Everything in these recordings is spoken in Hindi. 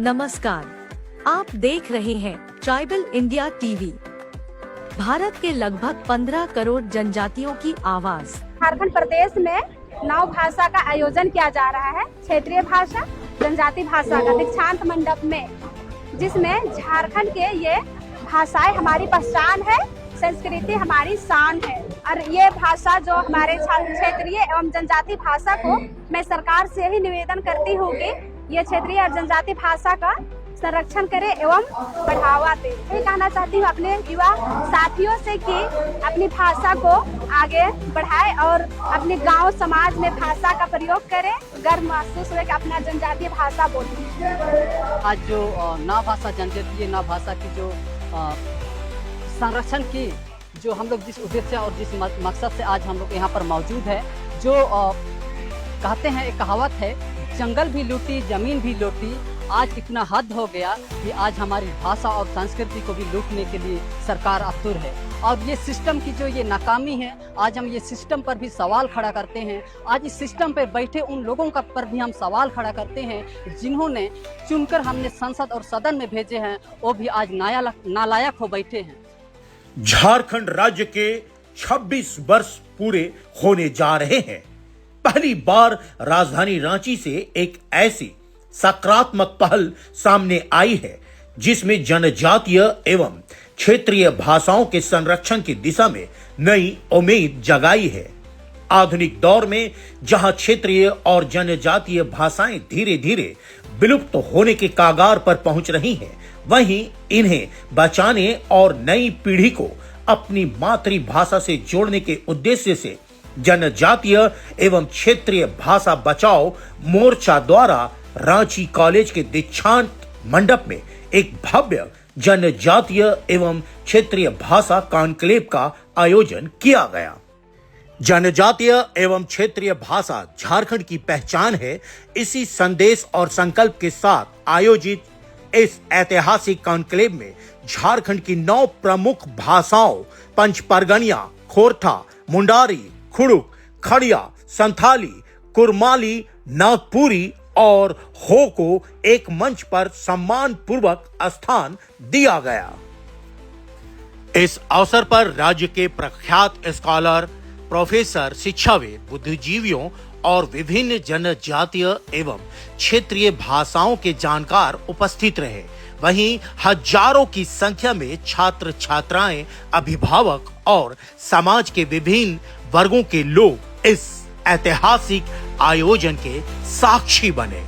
नमस्कार, आप देख रहे हैं ट्राइबल इंडिया टीवी। भारत के लगभग 15 करोड़ जनजातियों की आवाज। झारखंड प्रदेश में 9 भाषा का आयोजन किया जा रहा है। क्षेत्रीय भाषा, जनजाति भाषा का दीक्षांत मंडप में, जिसमें झारखंड के ये भाषाएं हमारी पहचान है, संस्कृति हमारी शान है। और ये भाषा जो हमारे क्षेत्रीय एवं जनजाति भाषा को मैं सरकार से ही निवेदन करती हूँ कि ये क्षेत्रीय और जनजाति भाषा का संरक्षण करे एवं बढ़ावा दे। यही कहना चाहती हूँ अपने युवा साथियों से कि अपनी भाषा को आगे बढ़ाए और अपने गांव समाज में भाषा का प्रयोग करें। गर्व महसूस हुए कि अपना जनजातीय भाषा बोलें। आज जो ना भाषा जनजातीय ना भाषा की जो संरक्षण की जो हम लोग जिस उद्देश्य और जिस मकसद से आज हम लोग यहाँ पर मौजूद है, जो कहते हैं एक कहावत है, जंगल भी लूटी जमीन भी लूटी। आज इतना हद हो गया कि आज हमारी भाषा और संस्कृति को भी लूटने के लिए सरकार आतुर है। और ये सिस्टम की जो ये नाकामी है, आज हम ये सिस्टम पर भी सवाल खड़ा करते हैं। आज इस सिस्टम पर बैठे उन लोगों का पर भी हम सवाल खड़ा करते हैं जिन्होंने चुनकर हमने संसद और सदन में भेजे हैं, वो भी आज नालायक हो बैठे हैं। झारखंड राज्य के 26 वर्ष पूरे होने जा रहे हैं। पहली बार राजधानी रांची से एक ऐसी सकारात्मक पहल सामने आई है जिसमें जनजातीय एवं क्षेत्रीय भाषाओं के संरक्षण की दिशा में नई उम्मीद जगाई है। आधुनिक दौर में जहां क्षेत्रीय और जनजातीय भाषाएं धीरे धीरे विलुप्त होने के कागार पर पहुंच रही हैं, वहीं इन्हें बचाने और नई पीढ़ी को अपनी मातृभाषा से जोड़ने के उद्देश्य से जनजातीय एवं क्षेत्रीय भाषा बचाओ मोर्चा द्वारा रांची कॉलेज के दीक्षांत मंडप में एक भव्य जनजातीय एवं क्षेत्रीय भाषा कॉन्क्लेव का आयोजन किया गया। जनजातीय एवं क्षेत्रीय भाषा झारखंड की पहचान है। इसी संदेश और संकल्प के साथ आयोजित इस ऐतिहासिक कॉन्क्लेव में झारखंड की 9 प्रमुख भाषाओं पंच परगनिया, खोरठा, मुंडारी, खुड़ुक, खड़िया, संथाली, कुरमाली, नागपुरी और हो को एक मंच पर सम्मान पूर्वक स्थान दिया गया। इस अवसर पर राज्य के प्रख्यात स्कॉलर, प्रोफेसर, शिक्षाविद, बुद्धिजीवियों और विभिन्न जनजातीय एवं क्षेत्रीय भाषाओं के जानकार उपस्थित रहे। वहीं हजारों की संख्या में छात्र छात्राएं, अभिभावक और समाज के विभिन्न वर्गों के लोग इस ऐतिहासिक आयोजन के साक्षी बने।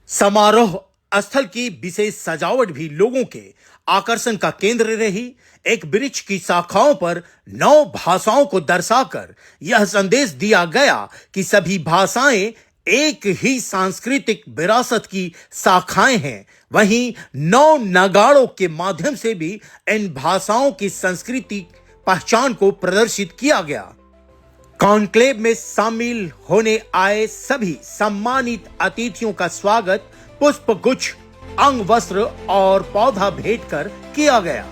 समारोह स्थल की विशेष सजावट भी लोगों के आकर्षण का केंद्र रही। एक वृक्ष की शाखाओं पर 9 भाषाओं को दर्शाकर यह संदेश दिया गया कि सभी भाषाएं एक ही सांस्कृतिक विरासत की शाखाएं हैं। वहीं 9 नगाड़ों के माध्यम से भी इन भाषाओं की सांस्कृतिक पहचान को प्रदर्शित किया गया। कॉन्क्लेव में शामिल होने आए सभी सम्मानित अतिथियों का स्वागत पुष्प गुच्छ, अंग वस्त्र और पौधा भेंट कर किया गया।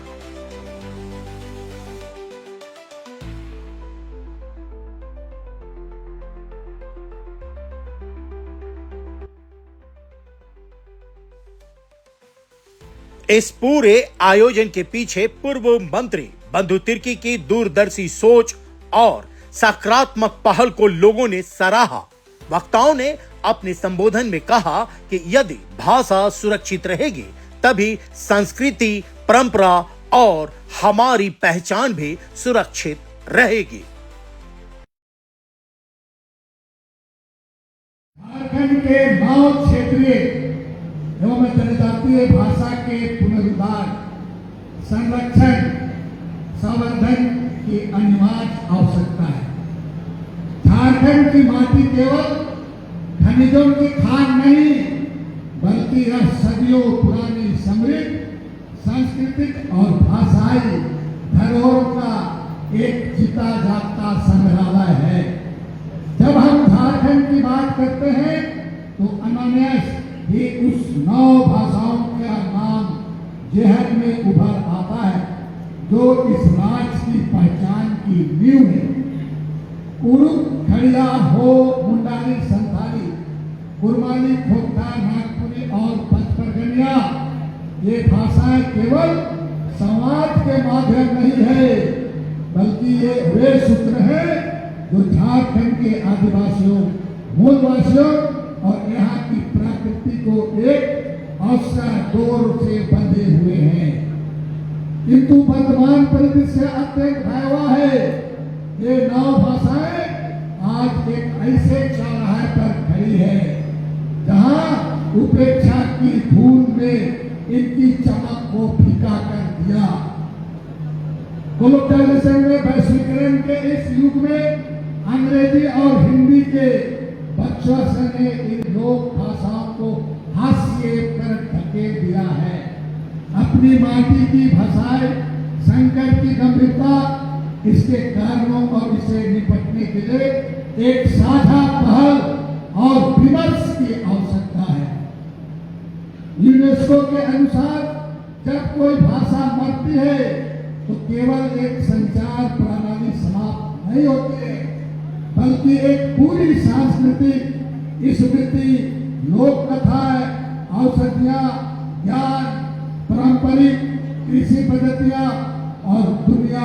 इस पूरे आयोजन के पीछे पूर्व मंत्री बंधु तिर्की की दूरदर्शी सोच और सकारात्मक पहल को लोगों ने सराहा। वक्ताओं ने अपने संबोधन में कहा कि यदि भाषा सुरक्षित रहेगी तभी संस्कृति, परंपरा और हमारी पहचान भी सुरक्षित रहेगी। झारखंड के 9 क्षेत्रीय एवं जनजातीय भाषा के पुनरुद्धार, संरक्षण, संवर्धन की अनिवार्य आवश्यकता है। झारखंड की माटी केवल खनिजों की खान नहीं, बल्कि यह सदियों पुरानी समृद्ध सांस्कृतिक और भाषाई धरोहर का एक जीता जागता संग्रहालय है। जब हम झारखंड की बात करते हैं तो अनायास ही उस 9 भाषाओं का नाम जेहन में उभर आता है। जो इस राज्य की पहचान की नींव है। कुरुक, खड़िया, हो, मुंडारी, संथाली, कुरमानी, खोखता, नागपुरी और पचपरगनिया, ये भाषाएं केवल संवाद के माध्यम नहीं है, बल्कि ये वे सूत्र है जो झारखंड के आदिवासियों, मूलवासियों और यहाँ की प्रकृति को एक अवसर डोर से बंधे हुए हैं। किंतु वर्तमान परिदृश्य अत्यंत भयावह है। ये 9 भाषाएं आज एक ऐसे चौराहे पर खड़ी है जहां उपेक्षा की धूल में इनकी चमक को फीका कर दिया। ग्लोबलाइजेशन में, वैश्वीकरण के इस युग में अंग्रेजी और हिंदी के बकवास ने इन लोक भाषाओं को हास्य कर धकेल दिया है। अपनी माटी की भाषाएं, संकट की गंभीरता, इसके कारणों और इसे निपटने के लिए एक साझा पहल और विमर्श की आवश्यकता है। यूनेस्को के अनुसार जब कोई भाषा मरती है तो केवल एक संचार प्रणाली समाप्त नहीं होती है, बल्कि एक पूरी सांस्कृतिक स्मृति, लोक कथाएं, औषधियां, ज्ञान, पारंपरिक कृषि पद्धतियां और दुनिया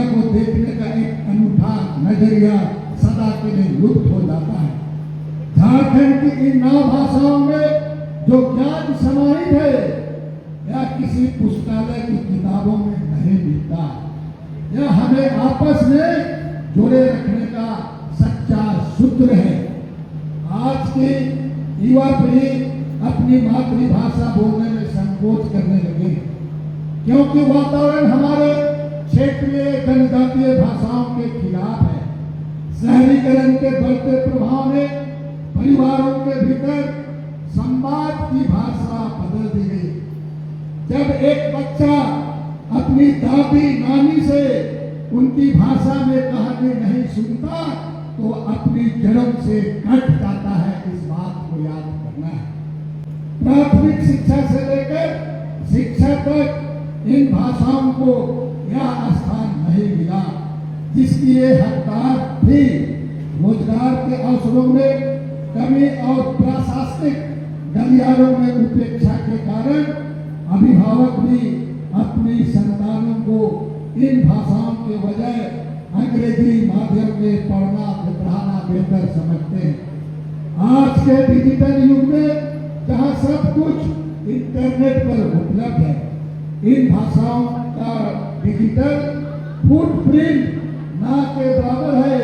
को देखने का एक अनूठा नजरिया सदा के लिए लुप्त हो जाता है। झारखंड की इन 9 भाषाओं में जो ज्ञान समाहित है या किसी पुस्तकालय की किताबों में नहीं मिलता, यह हमें आपस में जोड़े रखने का सच्चा सूत्र है। आज की युवा पीढ़ी अपनी मातृभाषा बोलने में संकोच करने लगे, क्योंकि वातावरण हमारे क्षेत्रीय जनजातीय भाषाओं के खिलाफ है। शहरीकरण के बढ़ते प्रभाव ने परिवारों के भीतर संवाद की भाषा बदल दी गई। जब एक बच्चा अपनी दादी नानी से उनकी भाषा में कहानी नहीं सुनता तो अपनी जन्म से कट जाता है। इस बात को याद करना है। प्राथमिक शिक्षा से लेकर शिक्षा तक इन भाषाओं को यह स्थान नहीं मिला जिसकी ये हकदार थी। रोजगार के अवसरों में कमी और प्रशासनिक गलियारों में उपेक्षा के कारण अभिभावक भी अपनी संतानों को इन भाषाओं के बजाय अंग्रेजी माध्यम में पढ़ाना बेहतर समझते हैं। आज के डिजिटल युग में जहां सब कुछ इंटरनेट पर उपलब्ध है, इन भाषाओं का डिजिटल फुटप्रिंट ना के बराबर है,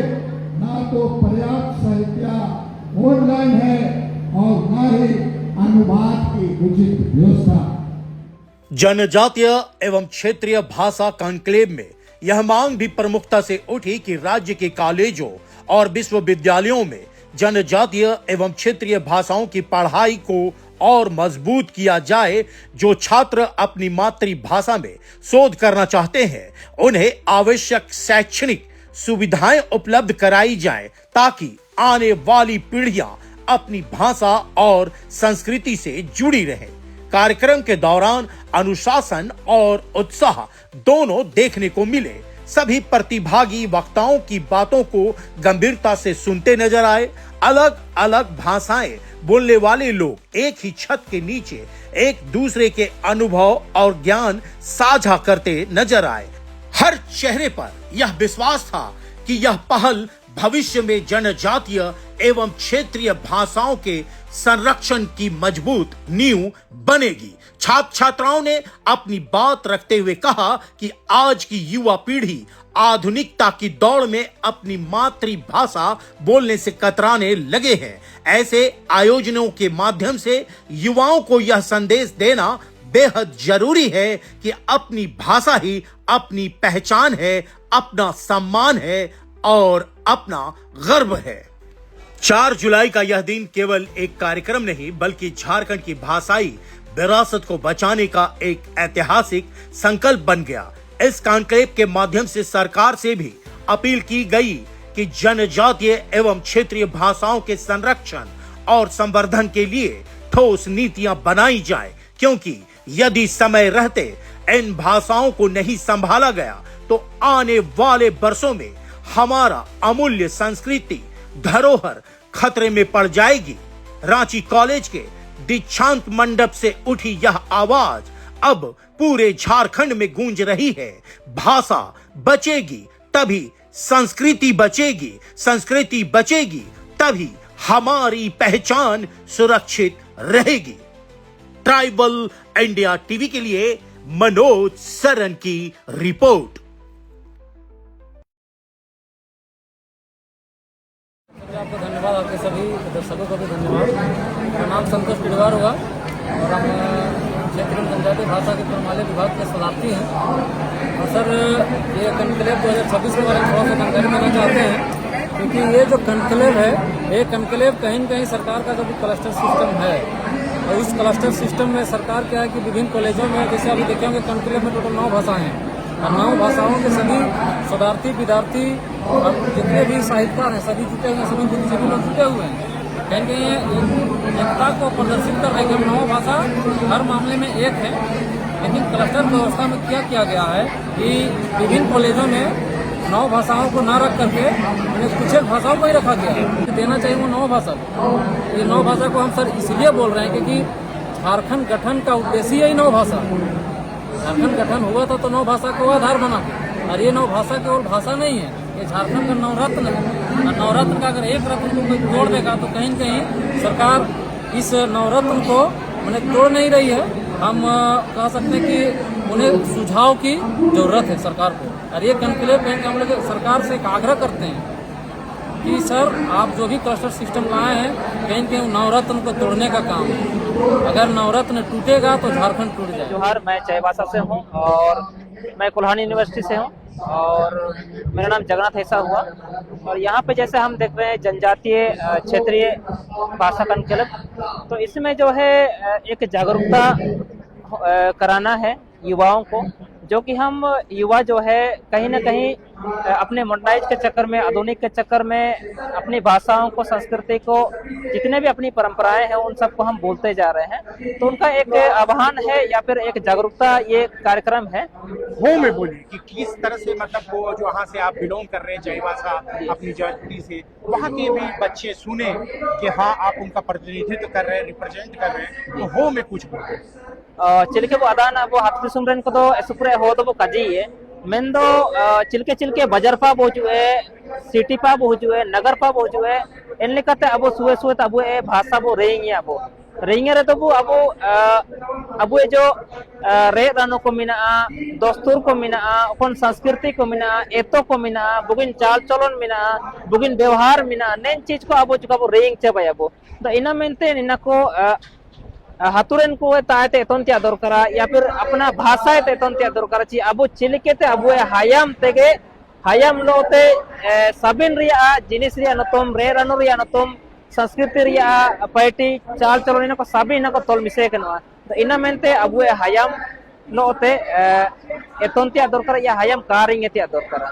ना तो पर्याप्त साहित्य ऑनलाइन है और ना ही अनुवाद की उचित व्यवस्था। जनजातीय एवं क्षेत्रीय भाषा कॉन्क्लेव में यह मांग भी प्रमुखता से उठी कि राज्य के कॉलेजों और विश्वविद्यालयों में जनजातीय एवं क्षेत्रीय भाषाओं की पढ़ाई को और मजबूत किया जाए। जो छात्र अपनी मातृभाषा में शोध करना चाहते हैं उन्हें आवश्यक शैक्षणिक सुविधाएं उपलब्ध कराई जाएं ताकि आने वाली पीढ़ियां अपनी भाषा और संस्कृति से जुड़ी रहें। कार्यक्रम के दौरान अनुशासन और उत्साह दोनों देखने को मिले। सभी प्रतिभागी वक्ताओं की बातों को गंभीरता से सुनते नजर आए। अलग अलग भाषाएं बोलने वाले लोग एक ही छत के नीचे एक दूसरे के अनुभव और ज्ञान साझा करते नजर आए। हर चेहरे पर यह विश्वास था कि यह पहल भविष्य में जनजातीय एवं क्षेत्रीय भाषाओं के संरक्षण की मजबूत नींव बनेगी। छात्र छात्राओं ने अपनी बात रखते हुए कहा कि आज की युवा पीढ़ी आधुनिकता की दौड़ में अपनी मातृभाषा बोलने से कतराने लगे हैं। ऐसे आयोजनों के माध्यम से युवाओं को यह संदेश देना बेहद जरूरी है कि अपनी भाषा ही अपनी पहचान है, अपना सम्मान है और अपना गर्व है। 4 जुलाई का यह दिन केवल एक कार्यक्रम नहीं बल्कि झारखंड की भाषाई विरासत को बचाने का एक ऐतिहासिक संकल्प बन गया। इस कॉन्क्लेव के माध्यम से सरकार से भी अपील की गई कि जनजातीय एवं क्षेत्रीय भाषाओं के संरक्षण और संवर्धन के लिए ठोस नीतियां बनाई जाएं, क्योंकि यदि समय रहते इन भाषाओं को नहीं संभाला गया तो आने वाले वर्षों में हमारा अमूल्य संस्कृति धरोहर खतरे में पड़ जाएगी। रांची कॉलेज के दीक्षांत मंडप से उठी यह आवाज अब पूरे झारखंड में गूंज रही है। भाषा बचेगी तभी संस्कृति बचेगी, संस्कृति बचेगी तभी हमारी पहचान सुरक्षित रहेगी। ट्राइबल इंडिया टीवी के लिए मनोज सरन की रिपोर्ट। आपको धन्यवाद, आपके सभी दर्शकों को भी धन्यवाद। मेरा नाम संतोष पिडवार हुआ और हम क्षेत्रीय जनजातीय भाषा के प्रणाली विभाग के शताब्दी हैं। और सर, ये कनक्लेव 2026 के बारे में थोड़ा सा जानकारी देना चाहते हैं, क्योंकि ये जो कनक्लेव है, ये कनक्लेव कहीं न कहीं सरकार का जो क्लस्टर सिस्टम है, और इस क्लस्टर सिस्टम में सरकार क्या है कि विभिन्न कॉलेजों में, जैसे अभी देखे होंगे, कनक्लेव में टोटल 9 भाषाएं हैं और 9 भाषाओं के सभी शोधार्थी, विद्यार्थी और जितने भी साहित्यकार हैं सभी जुटे हुए हैं, सभी बुद्धिजीवी लोग जुटे हुए हैं। कहीं कहीं एकता को प्रदर्शित कर रहे हैं कि 9 भाषा हर मामले में एक है। लेकिन क्लस्टर व्यवस्था में क्या किया गया है कि विभिन्न कॉलेजों में 9 भाषाओं को न रख करके उन्हें कुछ एक भाषाओं को ही रखा गया है। देना चाहिए वो 9 भाषा। ये 9 भाषा को हम सर इसलिए बोल रहे हैं क्योंकि झारखंड गठन का उद्देश्य यही 9 भाषा। झारखंड गठन हुआ था तो 9 भाषा को आधार बना के, और ये 9 भाषा केवल भाषा नहीं है, ये झारखंड का नवरत्न है। और नवरत्न का अगर एक रत्न को कोई तोड़ देगा तो कहीं न कहीं सरकार इस नवरत्न को तोड़ नहीं रही है। हम कह सकते हैं कि उन्हें सुझाव की जरूरत है सरकार को। और ये कनक्लेव कहीं हम लोग सरकार से एक आग्रह करते हैं कि सर, आप जो भी क्लस्टर सिस्टम लाए हैं, कहीं कहीं नवरत्न को तोड़ने का काम है। अगर नवरत्न टूटेगा तो झारखंड टूट जाएगा। जोहार, मैं चाईबासा से हूँ और मैं कोल्हानी यूनिवर्सिटी से हूँ और मेरा नाम जगन्नाथ ऐसा हुआ। और यहाँ पे जैसे हम देख रहे हैं जनजातीय क्षेत्रीय भाषा कनक्लेव, तो इसमें जो है एक जागरूकता कराना है युवाओं को, जो कि हम युवा जो है कहीं ना कहीं अपने मॉडर्नाइज के चक्कर में, आधुनिक के चक्कर में अपनी भाषाओं को, संस्कृति को, जितने भी अपनी परंपराएं हैं उन सबको हम बोलते जा रहे हैं। तो उनका एक आह्वान है या फिर एक जागरूकता ये कार्यक्रम है। वो मैं बोलिए कि किस तरह से मतलब वो जो वहाँ से आप बिलोंग कर रहे हैं चाईबासा अपनी जाति से, वहाँ के भी बच्चे सुने कि हाँ आप उनका प्रतिनिधित्व कर रहे हैं, रिप्रेजेंट कर रहे हैं, तो वो मैं कुछ बोलूँ। चिल्के वो अदाना वो हाथ सुमरन को तो सुपुरे हो तो वो कजी है मेन दो चिल्के चिल्के बजर पा बोजुए, सिटी पा बोजुए, नगर पा बोजुए, इन लेकते अब सुए सुए तब ए भाषा वो रेंगे अब रेंगे रे तो वो अब ये जो रे रानो को मिना, दोस्तुर को मिना, अपन संस्कृति को मिना, एतो को मिना, बुगिन चाल चलन मिना, बुगिन व्यवहार मिना, नैन चीज को अब चुका वो रेंग चबाय अब तो इना मेनते इना को हाथुरेन को तायते एतोंतिया दरकारा या फिर अपना भाषा एतोंतिया दरकारा ची अब चिलिकेते अब हायाम तेगे हायाम लोते साबिन रिया जिनिस रिया नतम रे रानो रिया नतम संस्कृति रिया पार्टी चाल चलन इना को साबिन इना को तोल मिसे कनवा तो इना मेनते अब हायाम लोते एतोंतिया दरकारा या हायाम कारिंग एतिया दरकारा।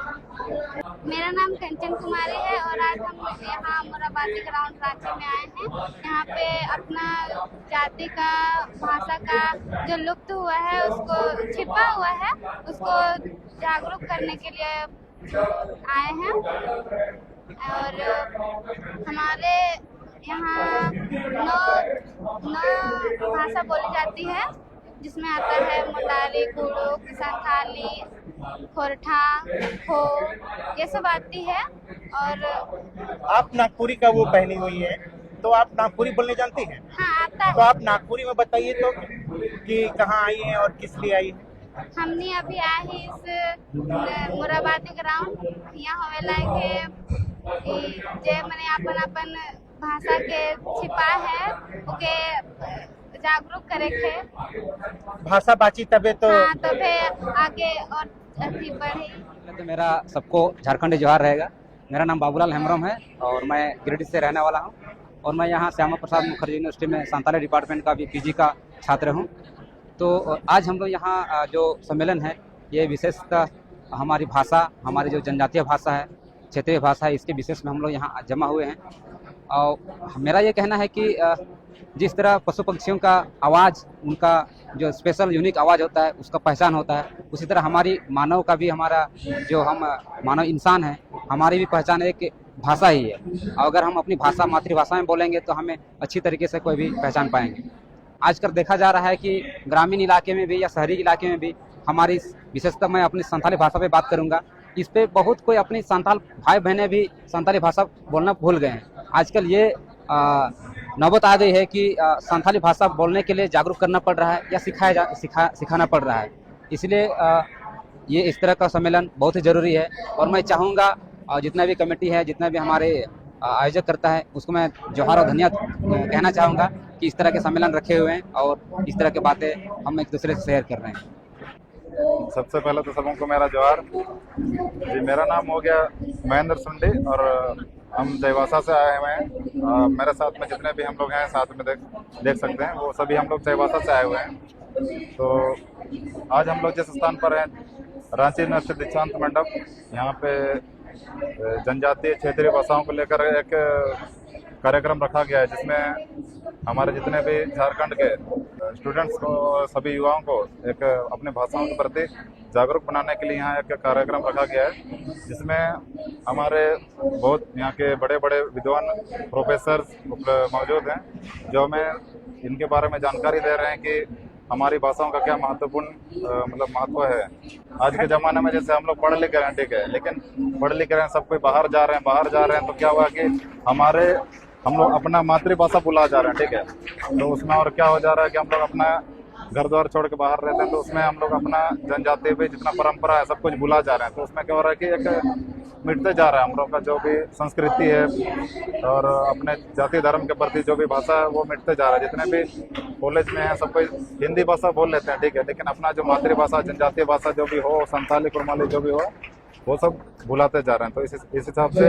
मेरा नाम कंचन कुमारी है और आज हम यहाँ मोराबादी ग्राउंड रांची में आए हैं। यहाँ पे अपना जाति का, भाषा का जो लुप्त हुआ है, उसको छिपा हुआ है, उसको जागरूक करने के लिए आए हैं। और हमारे यहाँ 9 भाषा बोली जाती है, जिसमें आता है मुंडारी, कुड़ू, किसानथाली, खोरठा, हो, ये सब आती है। और आप नागपुरी का वो पहनी हुई है, तो आप नागपुरी बोलने जानती हैं? हाँ, आता है। तो आप नागपुरी में बताइए तो कि कहाँ आई हैं और किस लिए आई हैं? हमने अभी आए ही इस मोराबादी ग्राउंड यहाँ होवेला के जे मने अपन भाषा के छिपा है ओके जागरूक करे थे। भाषा बाची तबे तो हाँ, तबे आगे और अति बढ़ी। तो मेरा सबको झारखंडी जोहार रहेगा। मेरा नाम बाबूलाल हेम्ब्रम है और मैं गिरिडीह से रहने वाला हूं और मैं यहां श्यामा प्रसाद मुखर्जी यूनिवर्सिटी में सांताली डिपार्टमेंट का भी पीजी का छात्र हूं। तो आज हम लोग यहाँ जो सम्मेलन है ये विशेषतः हमारी भाषा, हमारी जो जनजातीय भाषा है क्षेत्रीय भाषा है, इसके विशेष में हम लोग यहाँ जमा हुए हैं। और मेरा ये कहना है कि जिस तरह पशु पक्षियों का आवाज़, उनका जो स्पेशल यूनिक आवाज़ होता है, उसका पहचान होता है, उसी तरह हमारी मानव का भी, हमारा जो हम मानव इंसान है, हमारी भी पहचान एक भाषा ही है। और अगर हम अपनी भाषा, मातृभाषा में बोलेंगे तो हमें अच्छी तरीके से कोई भी पहचान पाएंगे। आजकल देखा जा रहा है कि ग्रामीण इलाके में भी या शहरी इलाके में भी हमारी, विशेषतः मैं अपनी संथाली भाषा पे बात करूंगा, इस पे बहुत कोई अपनी संथाल भाई बहनें भी संथाली भाषा बोलना भूल गए हैं। आजकल ये नौबत आ गई है कि संथाली भाषा बोलने के लिए जागरूक करना पड़ रहा है या सिखाना पड़ रहा है। इसलिए ये इस तरह का सम्मेलन बहुत ही ज़रूरी है। और मैं चाहूँगा जितना भी कमेटी है, जितना भी हमारे आयोजक करता है, उसको मैं जोहार और धन्यवाद कहना चाहूँगा कि इस तरह के सम्मेलन रखे हुए हैं और इस तरह की बातें हम एक दूसरे से शेयर कर रहे हैं। सबसे पहले तो सबको मेरा जोहार जी। मेरा नाम हो गया महेंद्र सुंडी और हम चाईबासा से आए हुए हैं। मेरे साथ में जितने भी हम लोग हैं साथ में देख सकते हैं, वो सभी हम लोग चाईबासा से आए हुए हैं। तो आज हम लोग जिस स्थान पर हैं, रांची यूनिवर्सिटी दीक्षांत मंडप, यहाँ पे जनजातीय क्षेत्रीय भाषाओं को लेकर एक कार्यक्रम रखा गया है, जिसमें हमारे जितने भी झारखंड के स्टूडेंट्स को, सभी युवाओं को एक अपने भाषाओं के प्रति जागरूक बनाने के लिए यहाँ एक कार्यक्रम रखा गया है, जिसमें हमारे बहुत यहाँ के बड़े बड़े विद्वान प्रोफेसर्स मौजूद हैं, जो हमें इनके बारे में जानकारी दे रहे हैं कि हमारी भाषाओं का क्या महत्वपूर्ण महत्व है। आज के ज़माने में जैसे हम लोग पढ़ लिख रहे हैं, ठीक है, लेकिन पढ़ लिख रहे हैं, सब कोई बाहर जा रहे हैं, तो क्या हुआ कि हम लोग अपना मातृभाषा भुला जा रहे हैं, ठीक है। तो उसमें और क्या हो जा रहा है कि हम लोग अपना घर द्वार छोड़ के बाहर रहते हैं, तो उसमें हम लोग अपना जनजातीय भी जितना परंपरा है सब कुछ भुला जा रहे हैं। तो उसमें क्या हो रहा है कि एक मिटते जा रहा है हम लोग का जो भी संस्कृति है और अपने जातीय धर्म के प्रति जो भी भाषा है वो मिटते जा रहा है। जितने भी कॉलेज में है सब कोई हिंदी भाषा बोल लेते हैं, ठीक है, लेकिन अपना जो मातृभाषा, जनजातीय भाषा जो भी हो, संथाली, कुरमाली जो भी हो, वो सब भुलाते जा रहे हैं। तो इस हिसाब से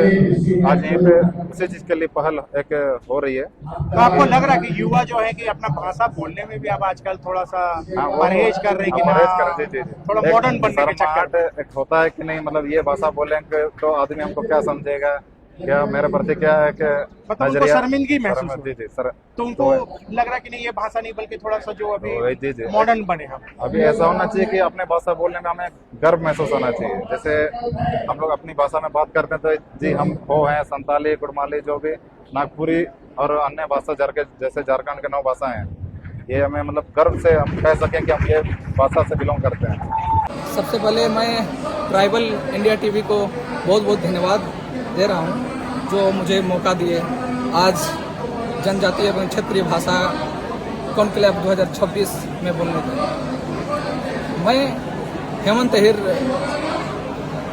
आज यहीं पे उसी चीज के लिए पहल एक हो रही है। तो आपको लग रहा है कि युवा जो है कि अपना भाषा बोलने में भी अब आजकल थोड़ा सा परहेज कर रहे हैं कि थोड़ा मॉडर्न बनने के चक्कर एक होता है कि नहीं, मतलब ये भाषा बोलेंगे तो आदमी हमको क्या समझेगा, क्या मेरे प्रति क्या है कि उनको शर्मिंदगी महसूस जी सर। तो उनको लग रहा है कि नहीं ये भाषा नहीं बल्कि थोड़ा सा जो अभी मॉडर्न बने हम। अभी ऐसा होना चाहिए कि अपने भाषा बोलने में हमें गर्व महसूस होना चाहिए। जैसे हम लोग अपनी भाषा में बात करते हैं तो जी हम वो हैं संताली, कुड़माली, जो भी नागपुरी और अन्य भाषा जैसे झारखंड के 9 भाषा हैं, ये हमें मतलब गर्व से हम कह सकें कि हम ये भाषा से बिलोंग करते हैं। सबसे पहले मैं ट्राइबल इंडिया टीवी को बहुत बहुत धन्यवाद दे रहा हूँ, जो मुझे मौका दिए आज जनजातीय एवं क्षेत्रीय भाषा कॉन्क्लेव 2026 में बोलने का। मैं हेमंत अहिर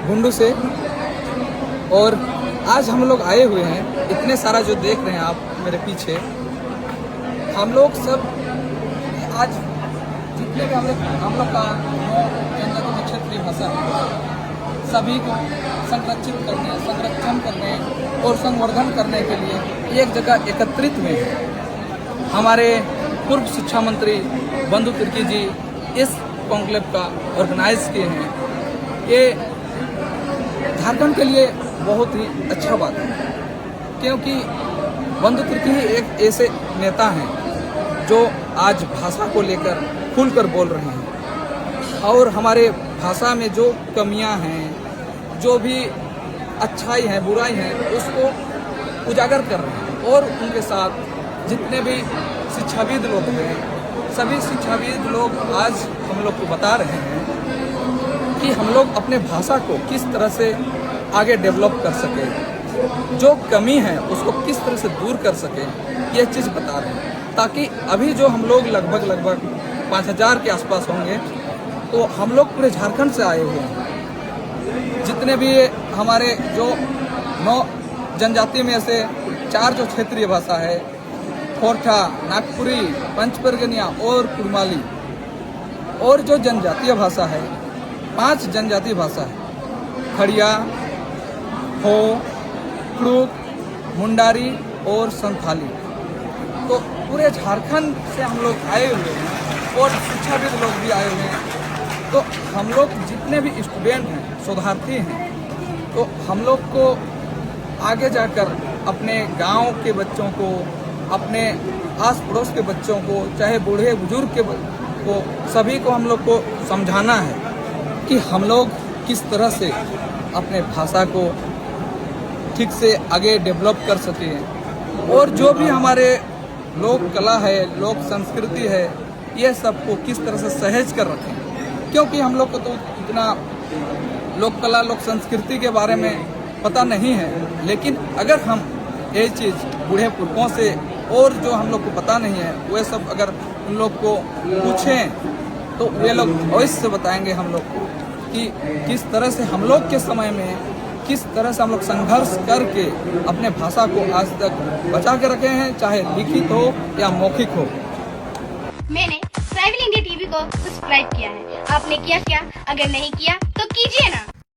गुंडू से, और आज हम लोग आए हुए हैं, इतने सारा जो देख रहे हैं आप मेरे पीछे, हम लोग सब आज जितने भी हम लोग का जनजातीय क्षेत्रीय भाषा है, सभी को संरक्षण करने और संवर्धन करने के लिए एक जगह एकत्रित में हमारे पूर्व शिक्षा मंत्री बंधु तिर्की जी इस कॉन्क्लेव का ऑर्गेनाइज किए हैं। ये झारखंड के लिए बहुत ही अच्छा बात है, क्योंकि बंधु तिर्की ही एक ऐसे नेता हैं जो आज भाषा को लेकर खुलकर बोल रहे हैं और हमारे भाषा में जो कमियां हैं, जो भी अच्छाई है, बुराई है, उसको उजागर कर रहे हैं। और उनके साथ जितने भी शिक्षाविद लोग हैं, सभी शिक्षाविद लोग आज हम लोग को बता रहे हैं कि हम लोग अपने भाषा को किस तरह से आगे डेवलप कर सकें, जो कमी है उसको किस तरह से दूर कर सकें, ये चीज़ बता रहे हैं। ताकि अभी जो हम लोग लगभग 5000 के आसपास होंगे, तो हम लोग पूरे झारखंड से आए हुए हैं। जितने भी हमारे जो 9 जनजाति में से 4 जो क्षेत्रीय भाषा है, खोरठा, नागपुरी, पंचपरगनिया और कुड़माली, और जो जनजातीय भाषा है 5 जनजातीय भाषा है, खड़िया, हो, कुड़ुक, मुंडारी और संथाली। तो पूरे झारखंड से हम लोग आए हुए हैं और शिक्षाविद लोग भी आए हुए हैं। तो हम लोग जितने भी स्टूडेंट हैं, शोधार्थी हैं, तो हम लोग को आगे जाकर अपने गांव के बच्चों को, अपने आस पड़ोस के बच्चों को, चाहे बूढ़े बुजुर्ग के को, सभी को हम लोग को समझाना है कि हम लोग किस तरह से अपने भाषा को ठीक से आगे डेवलप कर सकें और जो भी हमारे लोक कला है, लोक संस्कृति है, ये सबको किस तरह से सहेज कर रखें, क्योंकि हम लोग को तो इतना लोक कला, लोक संस्कृति के बारे में पता नहीं है। लेकिन अगर हम ये चीज़ बूढ़े पुरखों से और जो हम लोग को पता नहीं है वे सब अगर उन लोग को पूछें तो वे लोग अवश्य बताएंगे हम लोग को कि किस तरह से हम लोग के समय में किस तरह से हम लोग संघर्ष करके अपने भाषा को आज तक बचा के रखे हैं, चाहे लिखित हो या मौखिक हो। मैंने ट्राइबल इंडिया टीवी को सब्सक्राइब किया है, आपने किया क्या? अगर नहीं किया तो कीजिए ना।